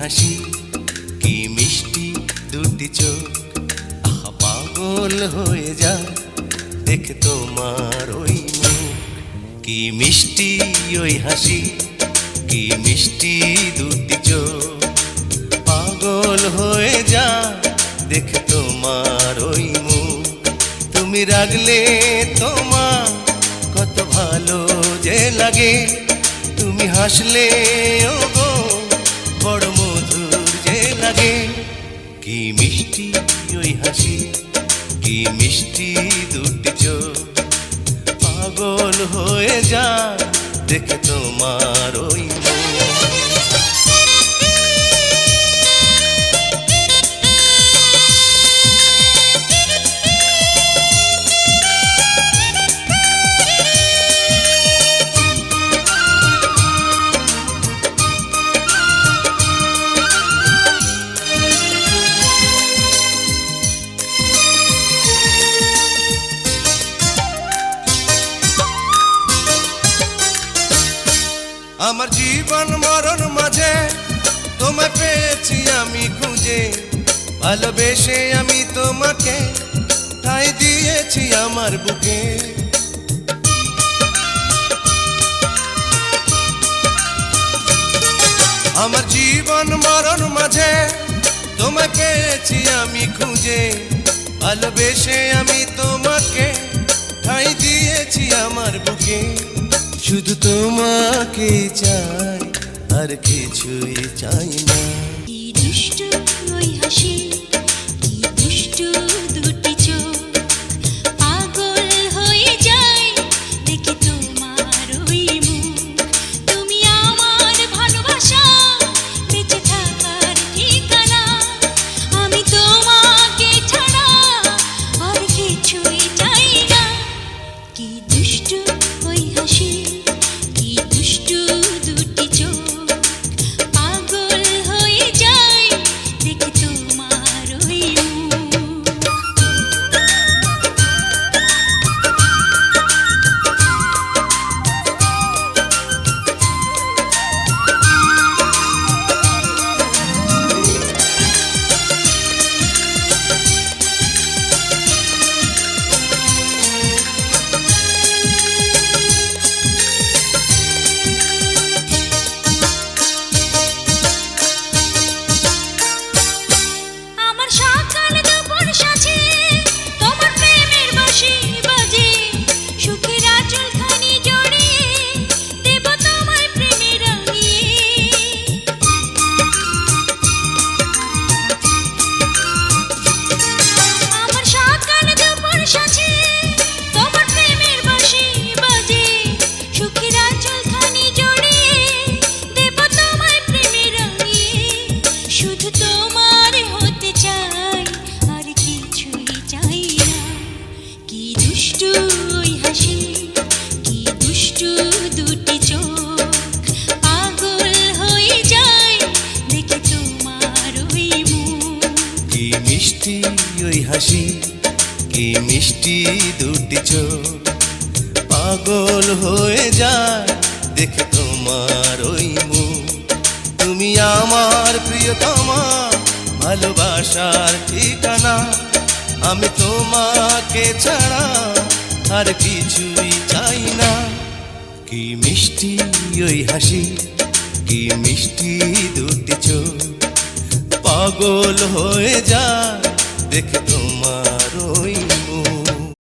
হাসি কি মিষ্টি দুটি চোখ, আহা পাগল হয়ে যায় দেখে তোমার ওই মুখ। কি মিষ্টি ওই হাসি কি মিষ্টি দুটি চোখ, পাগল হয়ে যায় দেখে তোমার ওই মুখ। তুমি রাগলে তোমার কত ভালো যে লাগে, তুমি হাসলে ওগো বড় মধুর যে লাগে। কি মিষ্টি ওই হাসি কি মিষ্টি দুটি চোখ, পাগল হয়ে যায় দেখে তোমার ওই মুখ। আমার জীবন মরণ মাঝে তোমায় পেয়েছি আমি খুঁজে, ভালোবেসে আমি তোমাকে ঠাঁই দিয়েছি আমার বুকে। আমার জীবন মরণ মাঝে তোমায় পেয়েছি আমি খুঁজে, ভালোবেসে আমি তোমাকে ঠাঁই দিয়েছি আমার বুকে। শুধু তোমাকে চাই আর কিছুই চাই না। কি দুষ্টু ওই হাসি কি দুষ্টু দুটি চোখ, পাগল হয়ে যায় দেখে তোমার ওই মুখ। তুমি আমার ভালোবাসা বেঁচে থাকার ঠিকানা, আমি তোমাকে ছাড়া আর কিছুই চাই না। কি দুষ্টু ওই হাসি কি দুষ্টু দুটি চোখ, পাগল হয়ে যায় দেখে তোমার ওই মুখ। আমার সকাল দুপুর সাথে তোমার প্রেমের বাঁশি বাজে, সুখের আঁচলখানি জড়িয়ে দেব তোমায় প্রেমে রাঙিয়ে। আমার সকাল দুপুর সাথে তোমার প্রেমের বাঁশি বাজে, সুখের আঁচলখানি জড়িয়ে দেব তোমায় প্রেমে রাঙিয়ে। শুধু তোমার হতে চাই আর কিছুই চাই না। কি দুষ্টু ওই হাসি কি দুষ্টু দুটি চোখ, পাগল হয়ে যায় দেখে তোমার ওই মুখ। কি মিষ্টি ওই হাসি কি মিষ্টি দুটি চোখ, পাগল হয়ে যায় দেখে তোমার ওই মুখ। তুমি আমার প্রিয়তমা ভালোবাসার ঠিকানা, আমি তোমাকে ছাড়া আর কিছুই চাই না। কি মিষ্টি ওই হাসি কি মিষ্টি দুটি চোখ, পাগল হয়ে যায় দেখে তোমার ওই